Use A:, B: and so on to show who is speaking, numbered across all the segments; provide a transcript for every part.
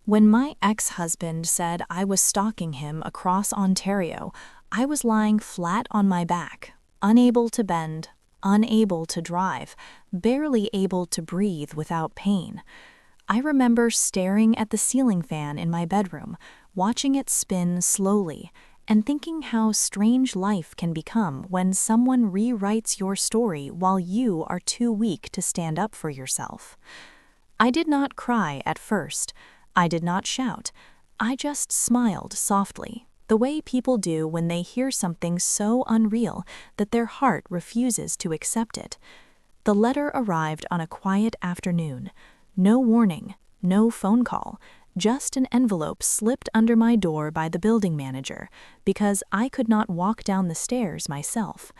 A: When my ex-husband said I was stalking him across Ontario, I was lying flat on my back, unable to bend, unable to drive, barely able to breathe without pain. I remember staring at the ceiling fan in my bedroom, watching it spin slowly, and thinking how strange life can become when someone rewrites your story while you are too weak to stand up for yourself. I did not cry at first. I did not shout. I just smiled softly, the way people do when they hear something so unreal that their heart refuses to accept it. The letter arrived on a quiet afternoon. No warning, no phone call, just an envelope slipped under my door by the building manager because I could not walk down the stairs myself.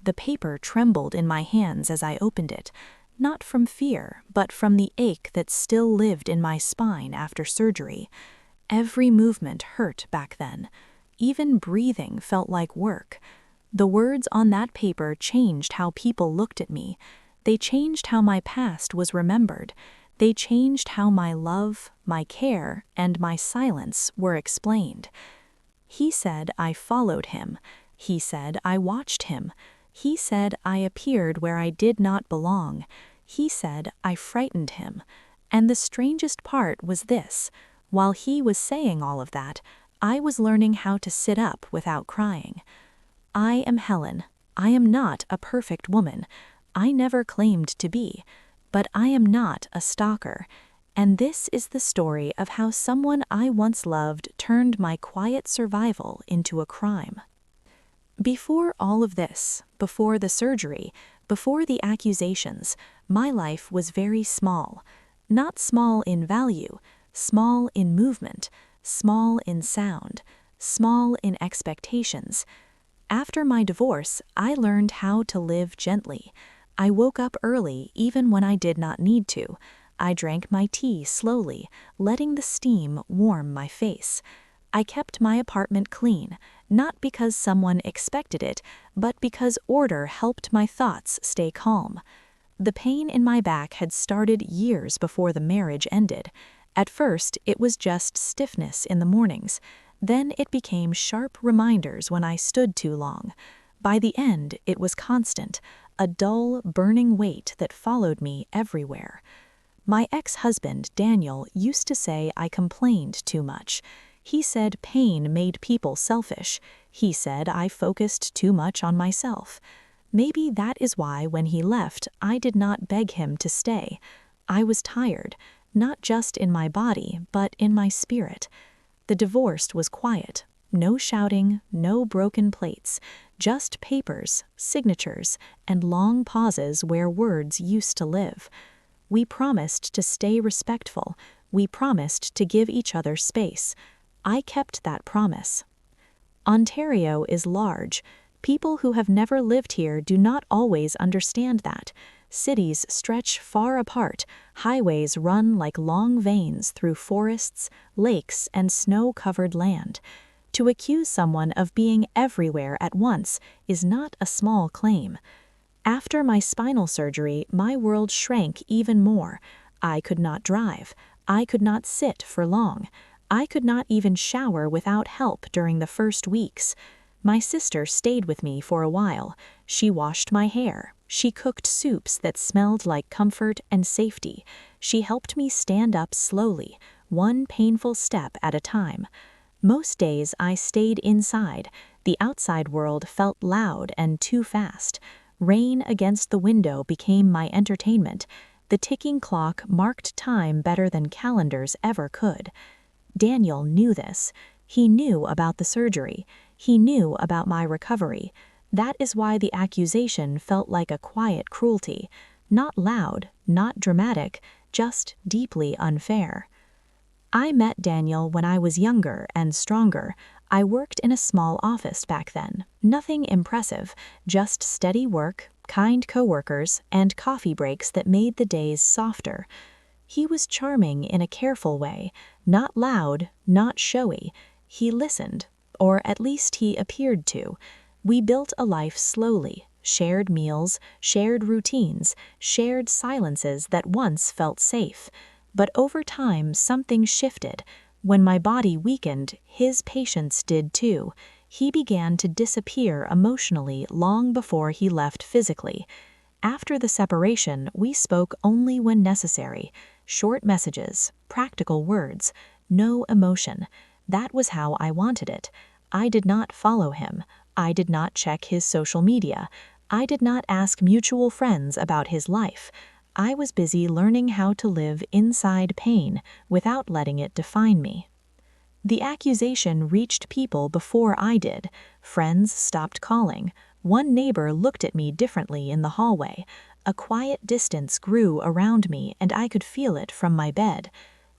A: The paper trembled in my hands as I opened it, not from fear, but from the ache that still lived in my spine after surgery. Every movement hurt back then. Even breathing felt like work. The words on that paper changed how people looked at me. They changed how my past was remembered. They changed how my love, my care, and my silence were explained. He said I followed him. He said I watched him. He said I appeared where I did not belong. He said I frightened him. And the strangest part was this: while he was saying all of that, I was learning how to sit up without crying. I am Helen. I am not a perfect woman. I never claimed to be. But I am not a stalker. And this is the story of how someone I once loved turned my quiet survival into a crime. Before all of this, before the surgery, before the accusations, my life was very small. Not small in value, small in movement, small in sound, small in expectations. After my divorce, I learned how to live gently. I woke up early even when I did not need to. I drank my tea slowly, letting the steam warm my face. I kept my apartment clean, not because someone expected it, but because order helped my thoughts stay calm. The pain in my back had started years before the marriage ended. At first, it was just stiffness in the mornings. Then it became sharp reminders when I stood too long. By the end, it was constant, a dull, burning weight that followed me everywhere. My ex-husband, Daniel, used to say I complained too much. He said pain made people selfish. He said I focused too much on myself. Maybe that is why when he left, I did not beg him to stay. I was tired, not just in my body, but in my spirit. The divorce was quiet. No shouting, no broken plates, just papers, signatures, and long pauses where words used to live. We promised to stay respectful. We promised to give each other space. I kept that promise. Ontario is large. People who have never lived here do not always understand that. Cities stretch far apart. Highways run like long veins through forests, lakes, and snow-covered land. To accuse someone of being everywhere at once is not a small claim. After my spinal surgery, my world shrank even more. I could not drive. I could not sit for long. I could not even shower without help during the first weeks. My sister stayed with me for a while. She washed my hair. She cooked soups that smelled like comfort and safety. She helped me stand up slowly, one painful step at a time. Most days I stayed inside. The outside world felt loud and too fast. Rain against the window became my entertainment. The ticking clock marked time better than calendars ever could. Daniel knew this. He knew about the surgery. He knew about my recovery. That is why the accusation felt like a quiet cruelty. Not loud, not dramatic, just deeply unfair. I met Daniel when I was younger and stronger. I worked in a small office back then. Nothing impressive, just steady work, kind coworkers, and coffee breaks that made the days softer. He was charming in a careful way, not loud, not showy. He listened, or at least he appeared to. We built a life slowly, shared meals, shared routines, shared silences that once felt safe. But over time, something shifted. When my body weakened, his patience did too. He began to disappear emotionally long before he left physically. After the separation, we spoke only when necessary. Short messages, practical words, no emotion. That was how I wanted it. I did not follow him. I did not check his social media. I did not ask mutual friends about his life. I was busy learning how to live inside pain without letting it define me. The accusation reached people before I did. Friends stopped calling. One neighbor looked at me differently in the hallway. A quiet distance grew around me, and I could feel it from my bed.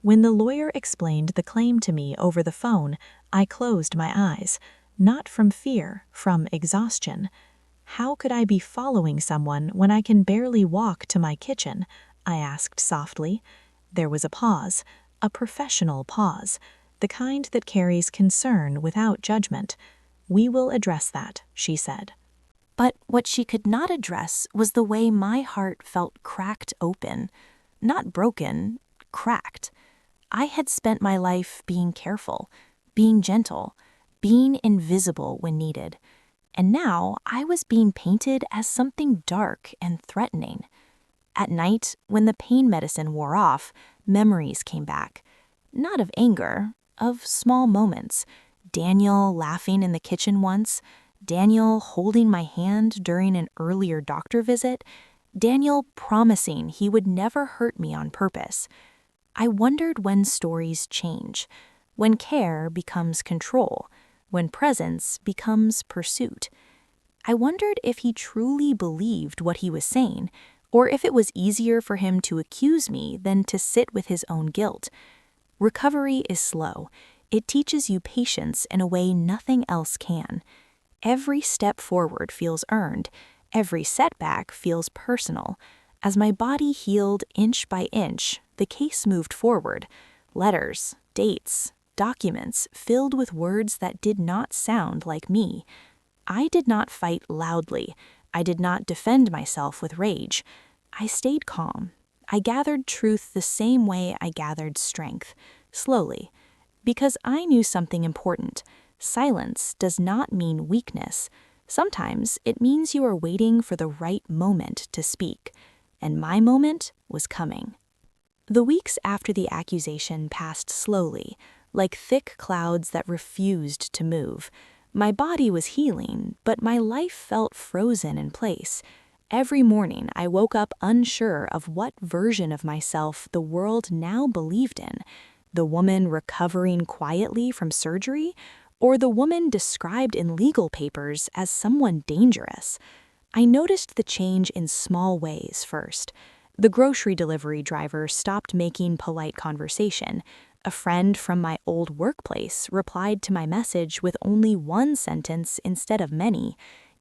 A: When the lawyer explained the claim to me over the phone, I closed my eyes. Not from fear, from exhaustion. How could I be following someone when I can barely walk to my kitchen? I asked softly. There was a pause, a professional pause, the kind that carries concern without judgment. We will address that, she said. But what she could not address was the way my heart felt cracked open. Not broken, cracked. I had spent my life being careful, being gentle, being invisible when needed. And now I was being painted as something dark and threatening. At night, when the pain medicine wore off, memories came back. Not of anger, of small moments. Daniel laughing in the kitchen once, Daniel holding my hand during an earlier doctor visit, Daniel promising he would never hurt me on purpose. I wondered when stories change, when care becomes control, when presence becomes pursuit. I wondered if he truly believed what he was saying, or if it was easier for him to accuse me than to sit with his own guilt. Recovery is slow. It teaches you patience in a way nothing else can. Every step forward feels earned. Every setback feels personal. As my body healed inch by inch, the case moved forward. Letters, dates, documents filled with words that did not sound like me. I did not fight loudly. I did not defend myself with rage. I stayed calm. I gathered truth the same way I gathered strength, slowly. Because I knew something important. Silence does not mean weakness. Sometimes it means you are waiting for the right moment to speak. And my moment was coming. The weeks after the accusation passed slowly, like thick clouds that refused to move. My body was healing, but my life felt frozen in place. Every morning I woke up unsure of what version of myself the world now believed in. The woman recovering quietly from surgery, or the woman described in legal papers as someone dangerous. I noticed the change in small ways first. The grocery delivery driver stopped making polite conversation. A friend from my old workplace replied to my message with only one sentence instead of many.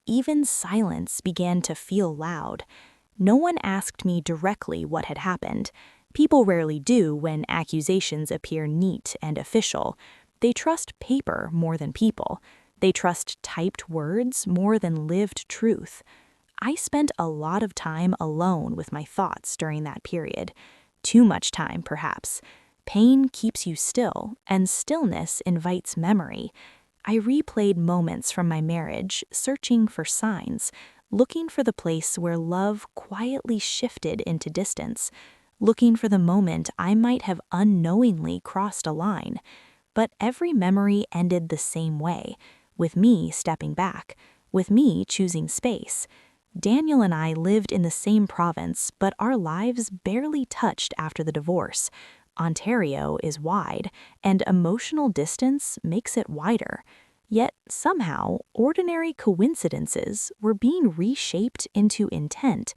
A: Even silence began to feel loud. No one asked me directly what had happened. People rarely do when accusations appear neat and official. They trust paper more than people. They trust typed words more than lived truth. I spent a lot of time alone with my thoughts during that period. Too much time, perhaps. Pain keeps you still, and stillness invites memory. I replayed moments from my marriage, searching for signs, looking for the place where love quietly shifted into distance, looking for the moment I might have unknowingly crossed a line. But every memory ended the same way, with me stepping back, with me choosing space. Daniel and I lived in the same province, but our lives barely touched after the divorce. Ontario is wide, and emotional distance makes it wider. Yet, somehow, ordinary coincidences were being reshaped into intent.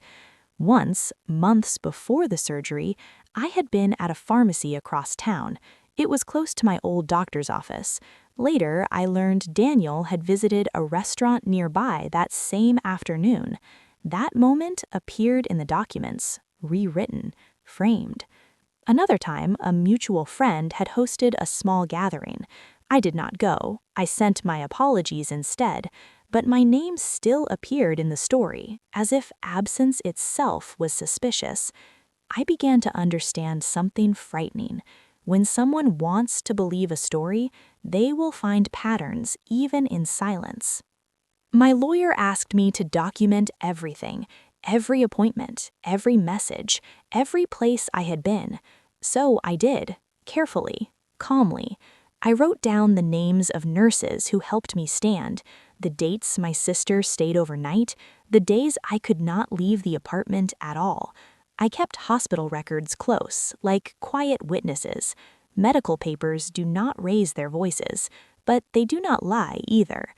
A: Once, months before the surgery, I had been at a pharmacy across town. It was close to my old doctor's office. Later, I learned Daniel had visited a restaurant nearby that same afternoon. That moment appeared in the documents, rewritten, framed. Another time, a mutual friend had hosted a small gathering. I did not go. I sent my apologies instead, but my name still appeared in the story, as if absence itself was suspicious. I began to understand something frightening. When someone wants to believe a story, they will find patterns even in silence. My lawyer asked me to document everything, every appointment, every message, every place I had been. So I did, carefully, calmly. I wrote down the names of nurses who helped me stand, the dates my sister stayed overnight, the days I could not leave the apartment at all. I kept hospital records close, like quiet witnesses. Medical papers do not raise their voices, but they do not lie either.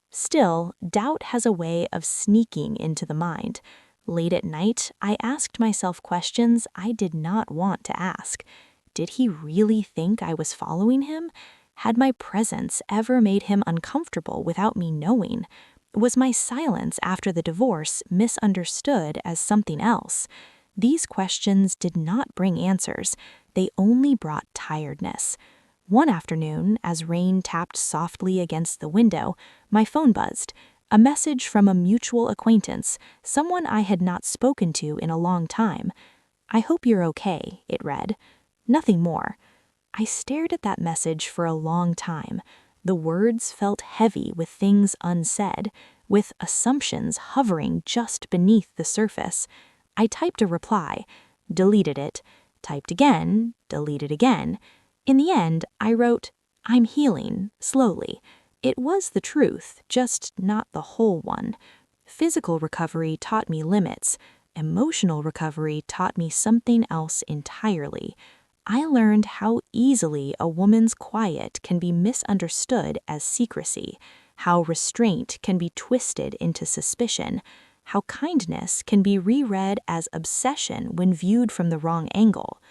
A: Still, doubt has a way of sneaking into the mind. Late at night, I asked myself questions I did not want to ask. Did he really think I was following him? Had my presence ever made him uncomfortable without me knowing? Was my silence after the divorce misunderstood as something else? These questions did not bring answers. They only brought tiredness. One afternoon, as rain tapped softly against the window, my phone buzzed. A message from a mutual acquaintance, someone I had not spoken to in a long time. "I hope you're okay," it read. Nothing more. I stared at that message for a long time. The words felt heavy with things unsaid, with assumptions hovering just beneath the surface. I typed a reply, deleted it, typed again, deleted again. In the end, I wrote, "I'm healing, slowly." It was the truth, just not the whole one. Physical recovery taught me limits. Emotional recovery taught me something else entirely. I learned how easily a woman's quiet can be misunderstood as secrecy, how restraint can be twisted into suspicion, how kindness can be reread as obsession when viewed from the wrong angle.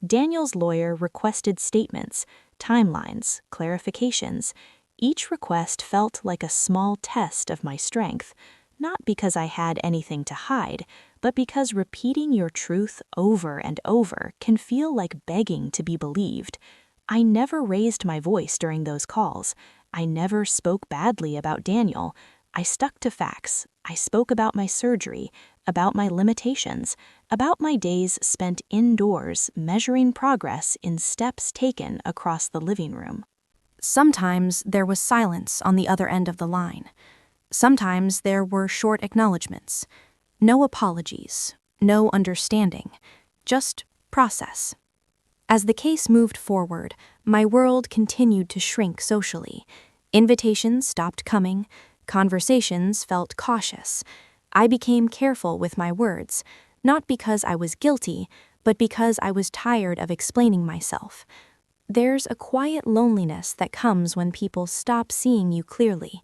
A: Daniel's lawyer requested statements, timelines, clarifications. Each request felt like a small test of my strength, not because I had anything to hide, but because repeating your truth over and over can feel like begging to be believed. I never raised my voice during those calls. I never spoke badly about Daniel. I stuck to facts. I spoke about my surgery, about my limitations, about my days spent indoors measuring progress in steps taken across the living room. Sometimes there was silence on the other end of the line. Sometimes there were short acknowledgments. No apologies, no understanding, just process. As the case moved forward, my world continued to shrink socially. Invitations stopped coming. Conversations felt cautious. I became careful with my words, not because I was guilty, but because I was tired of explaining myself. There's a quiet loneliness that comes when people stop seeing you clearly.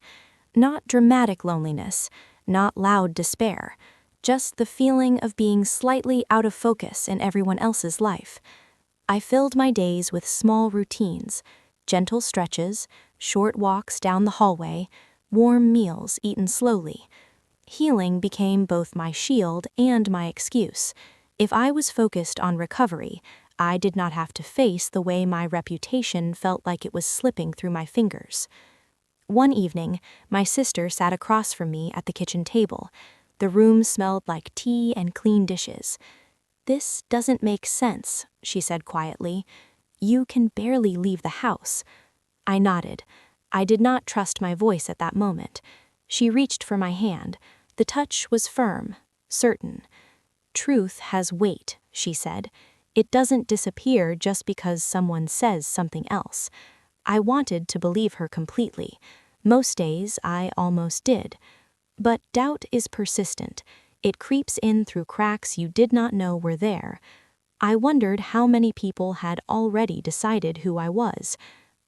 A: Not dramatic loneliness, not loud despair, just the feeling of being slightly out of focus in everyone else's life. I filled my days with small routines, gentle stretches, short walks down the hallway, warm meals eaten slowly. Healing became both my shield and my excuse. If I was focused on recovery, I did not have to face the way my reputation felt like it was slipping through my fingers. One evening, my sister sat across from me at the kitchen table. The room smelled like tea and clean dishes. "This doesn't make sense," she said quietly. "You can barely leave the house." I nodded. I did not trust my voice at that moment. She reached for my hand. The touch was firm, certain. "Truth has weight," she said. "It doesn't disappear just because someone says something else." I wanted to believe her completely. Most days I almost did. But doubt is persistent. It creeps in through cracks you did not know were there. I wondered how many people had already decided who I was.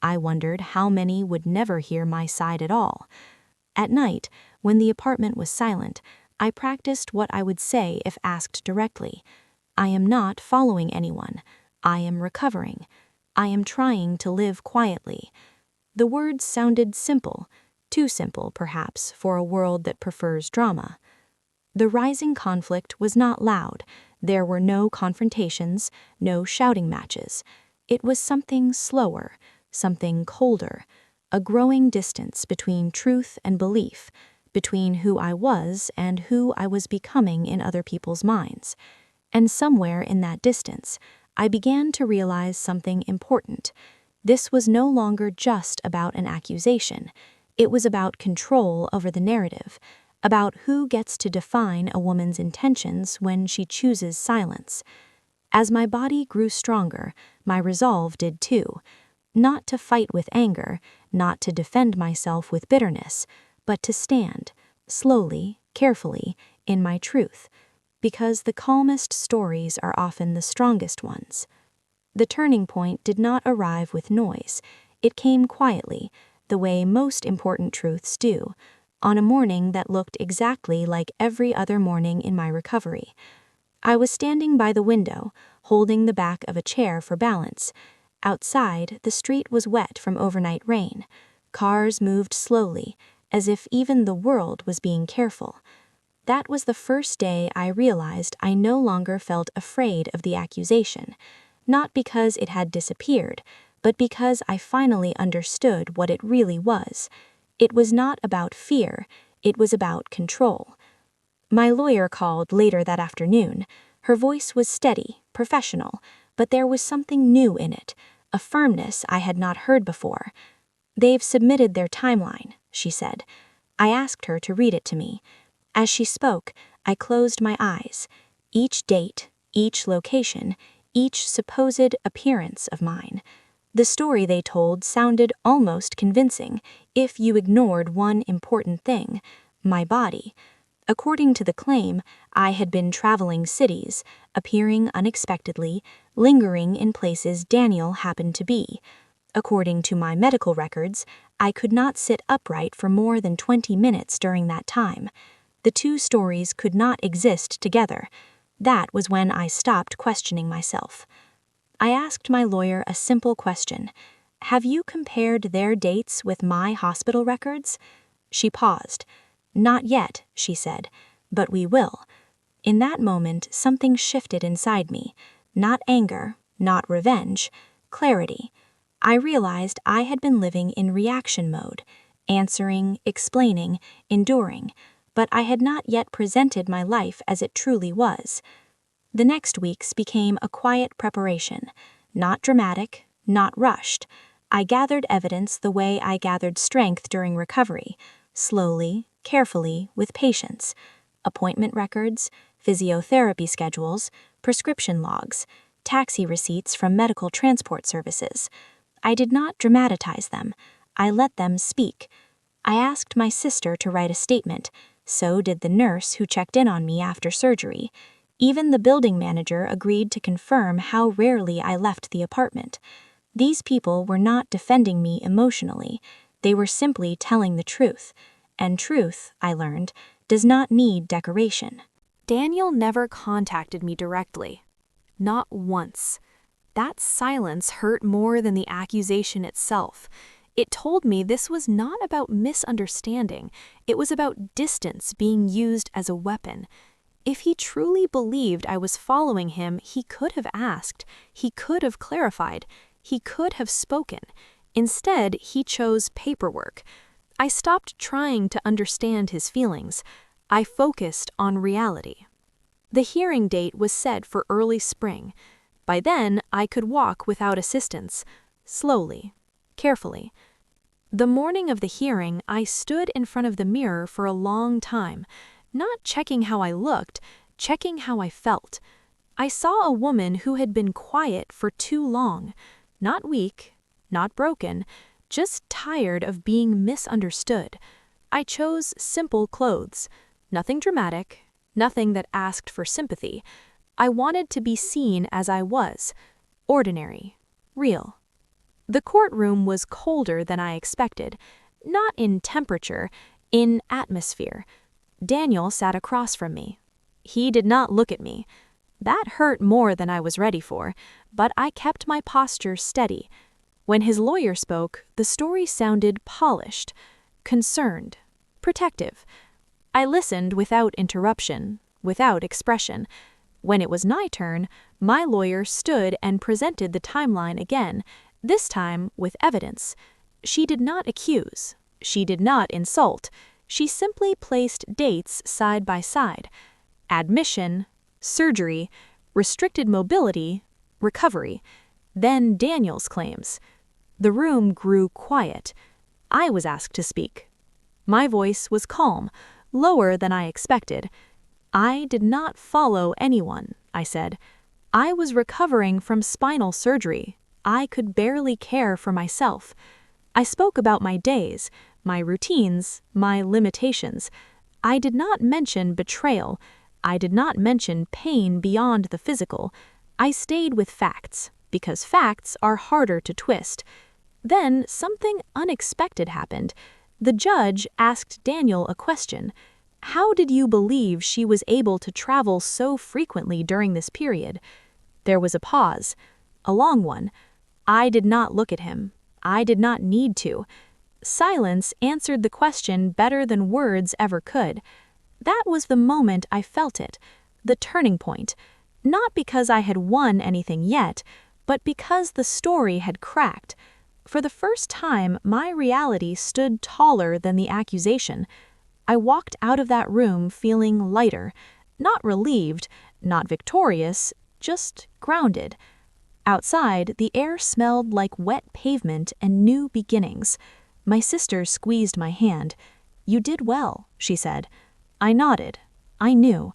A: I wondered how many would never hear my side at all. At night, when the apartment was silent, I practiced what I would say if asked directly. I am not following anyone. I am recovering. I am trying to live quietly. The words sounded simple, too simple, perhaps, for a world that prefers drama. The rising conflict was not loud. There were no confrontations, no shouting matches. It was something slower, something colder, a growing distance between truth and belief, between who I was and who I was becoming in other people's minds. And somewhere in that distance, I began to realize something important. This was no longer just about an accusation. It was about control over the narrative, about who gets to define a woman's intentions when she chooses silence. As my body grew stronger, my resolve did too. Not to fight with anger, not to defend myself with bitterness, but to stand, slowly, carefully, in my truth. Because the calmest stories are often the strongest ones. The turning point did not arrive with noise. It came quietly, the way most important truths do, on a morning that looked exactly like every other morning in my recovery. I was standing by the window, holding the back of a chair for balance. Outside, the street was wet from overnight rain. Cars moved slowly, as if even the world was being careful. That was the first day I realized I no longer felt afraid of the accusation, not because it had disappeared, but because I finally understood what it really was. It was not about fear, it was about control. My lawyer called later that afternoon. Her voice was steady, professional, but there was something new in it, a firmness I had not heard before. "They've submitted their timeline," she said. I asked her to read it to me. As she spoke, I closed my eyes. Each date, each location, each supposed appearance of mine. The story they told sounded almost convincing, if you ignored one important thing: my body. According to the claim, I had been traveling cities, appearing unexpectedly, lingering in places Daniel happened to be. According to my medical records, I could not sit upright for more than 20 minutes during that time. The two stories could not exist together. That was when I stopped questioning myself. I asked my lawyer a simple question. "Have you compared their dates with my hospital records?" She paused. "Not yet," she said, "but we will." In that moment, something shifted inside me. Not anger, not revenge, clarity. I realized I had been living in reaction mode, answering, explaining, enduring, but I had not yet presented my life as it truly was. The next weeks became a quiet preparation, not dramatic, not rushed. I gathered evidence the way I gathered strength during recovery, slowly, carefully, with patience. Appointment records, physiotherapy schedules, prescription logs, taxi receipts from medical transport services. I did not dramatize them. I let them speak. I asked my sister to write a statement. So did the nurse who checked in on me after surgery. Even the building manager agreed to confirm how rarely I left the apartment. These people were not defending me emotionally. They were simply telling the truth. And truth, I learned, does not need decoration. Daniel never contacted me directly. Not once. That silence hurt more than the accusation itself. It told me this was not about misunderstanding. It was about distance being used as a weapon. If he truly believed I was following him, he could have asked. He could have clarified. He could have spoken. Instead, he chose paperwork. I stopped trying to understand his feelings. I focused on reality. The hearing date was set for early spring. By then, I could walk without assistance, slowly, carefully. The morning of the hearing, I stood in front of the mirror for a long time, not checking how I looked, checking how I felt. I saw a woman who had been quiet for too long, not weak, not broken, just tired of being misunderstood. I chose simple clothes, nothing dramatic, nothing that asked for sympathy. I wanted to be seen as I was, ordinary, real. The courtroom was colder than I expected, not in temperature, in atmosphere. Daniel sat across from me. He did not look at me. That hurt more than I was ready for, but I kept my posture steady. When his lawyer spoke, the story sounded polished, concerned, protective. I listened without interruption, without expression. When it was my turn, my lawyer stood and presented the timeline again, this time with evidence. She did not accuse. She did not insult. She simply placed dates side by side. Admission, surgery, restricted mobility, recovery. Then Daniel's claims. The room grew quiet. I was asked to speak. My voice was calm, lower than I expected. I did not follow anyone, I said. I was recovering from spinal surgery. I could barely care for myself. I spoke about my days, my routines, my limitations. I did not mention betrayal. I did not mention pain beyond the physical. I stayed with facts, because facts are harder to twist. Then something unexpected happened. The judge asked Daniel a question. How did you believe she was able to travel so frequently during this period? There was a pause, a long one. I did not look at him. I did not need to. Silence answered the question better than words ever could. That was the moment I felt it, the turning point. Not because I had won anything yet, but because the story had cracked. For the first time, my reality stood taller than the accusation. I walked out of that room feeling lighter, not relieved, not victorious, just grounded. Outside, the air smelled like wet pavement and new beginnings. My sister squeezed my hand. "You did well," she said. I nodded. I knew.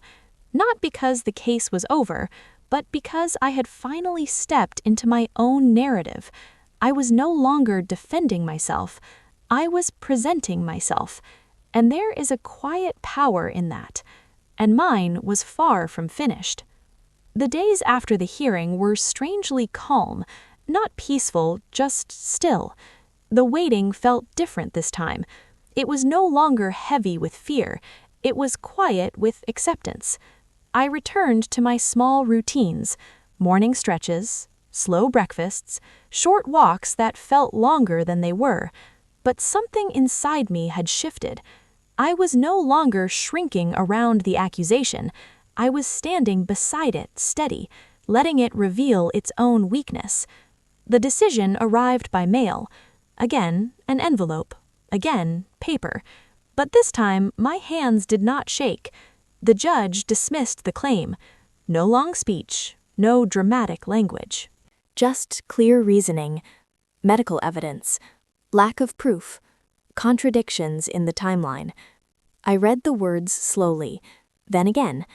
A: Not because the case was over, but because I had finally stepped into my own narrative. I was no longer defending myself. I was presenting myself. And there is a quiet power in that. And mine was far from finished. The days after the hearing were strangely calm, not peaceful, just still. The waiting felt different this time. It was no longer heavy with fear. It was quiet with acceptance. I returned to my small routines, morning stretches, slow breakfasts, short walks that felt longer than they were. But something inside me had shifted. I was no longer shrinking around the accusation. I was standing beside it, steady, letting it reveal its own weakness. The decision arrived by mail. Again, an envelope. Again, paper. But this time, my hands did not shake. The judge dismissed the claim. No long speech, no dramatic language. Just clear reasoning, medical evidence, lack of proof, contradictions in the timeline. I read the words slowly, then again.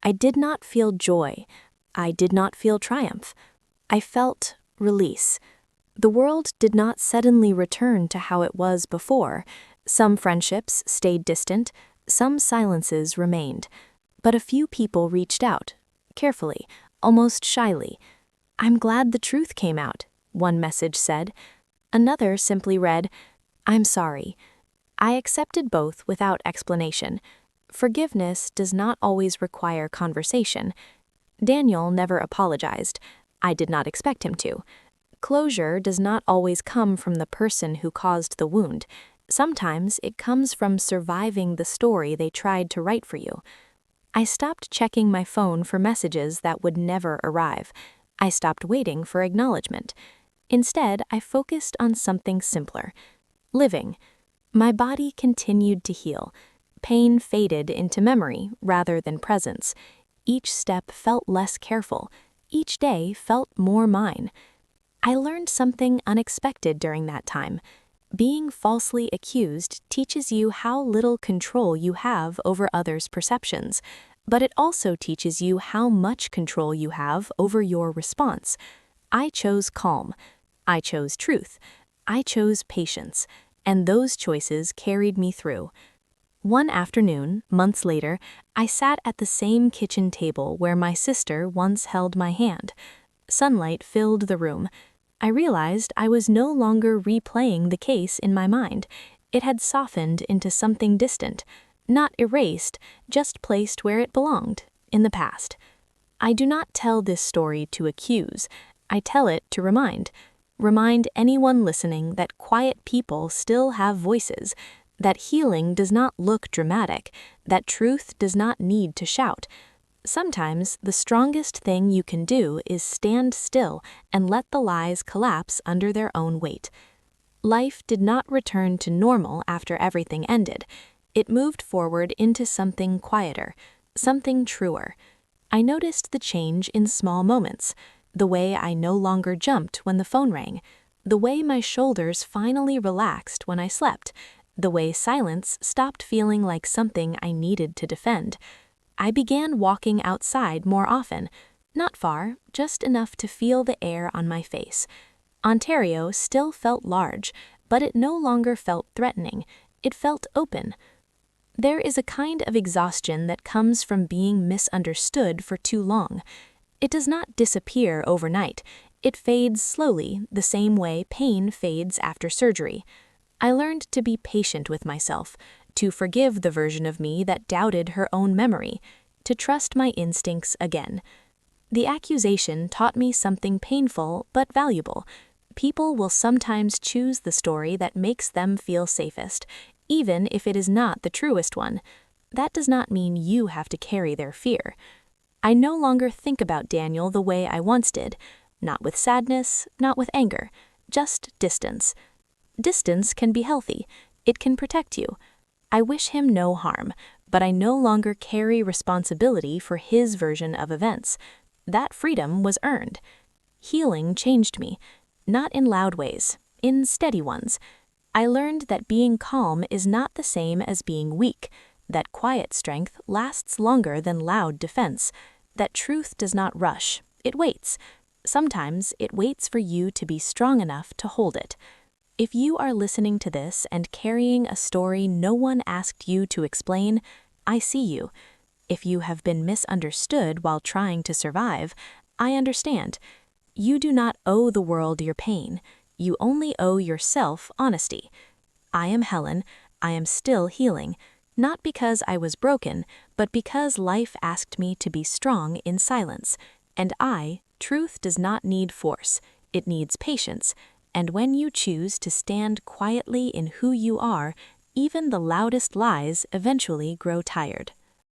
A: I did not feel joy. I did not feel triumph. I felt release. The world did not suddenly return to how it was before. Some friendships stayed distant, some silences remained. But a few people reached out, carefully, almost shyly. "I'm glad the truth came out," one message said. Another simply read, "I'm sorry." I accepted both without explanation. Forgiveness does not always require conversation. Daniel never apologized. I did not expect him to. Closure does not always come from the person who caused the wound. Sometimes it comes from surviving the story they tried to write for you. I stopped checking my phone for messages that would never arrive. I stopped waiting for acknowledgement. Instead, I focused on something simpler. Living. My body continued to heal. Pain faded into memory rather than presence. Each step felt less careful. Each day felt more mine. I learned something unexpected during that time. Being falsely accused teaches you how little control you have over others' perceptions, but it also teaches you how much control you have over your response. I chose calm. I chose truth. I chose patience, and those choices carried me through. One afternoon, months later, I sat at the same kitchen table where my sister once held my hand. Sunlight filled the room. I realized I was no longer replaying the case in my mind. It had softened into something distant, not erased, just placed where it belonged, in the past. I do not tell this story to accuse. I tell it to remind. Remind anyone listening that quiet people still have voices, that healing does not look dramatic, that truth does not need to shout. Sometimes the strongest thing you can do is stand still and let the lies collapse under their own weight. Life did not return to normal after everything ended. It moved forward into something quieter, something truer. I noticed the change in small moments, the way I no longer jumped when the phone rang, the way my shoulders finally relaxed when I slept, the way silence stopped feeling like something I needed to defend. I began walking outside more often, not far, just enough to feel the air on my face. Ontario still felt large, but it no longer felt threatening. It felt open. There is a kind of exhaustion that comes from being misunderstood for too long. It does not disappear overnight. It fades slowly, the same way pain fades after surgery. I learned to be patient with myself, to forgive the version of me that doubted her own memory, to trust my instincts again. The accusation taught me something painful but valuable. People will sometimes choose the story that makes them feel safest, even if it is not the truest one. That does not mean you have to carry their fear. I no longer think about Daniel the way I once did, not with sadness, not with anger, just distance. Distance can be healthy. It can protect you. I wish him no harm, but I no longer carry responsibility for his version of events. That freedom was earned. Healing changed me, not in loud ways, in steady ones. I learned that being calm is not the same as being weak, that quiet strength lasts longer than loud defense, that truth does not rush, it waits. Sometimes it waits for you to be strong enough to hold it. If you are listening to this and carrying a story no one asked you to explain, I see you. If you have been misunderstood while trying to survive, I understand. You do not owe the world your pain. You only owe yourself honesty. I am Helen. I am still healing, not because I was broken, but because life asked me to be strong in silence. And truth does not need force. It needs patience. And when you choose to stand quietly in who you are, even the loudest lies eventually grow tired.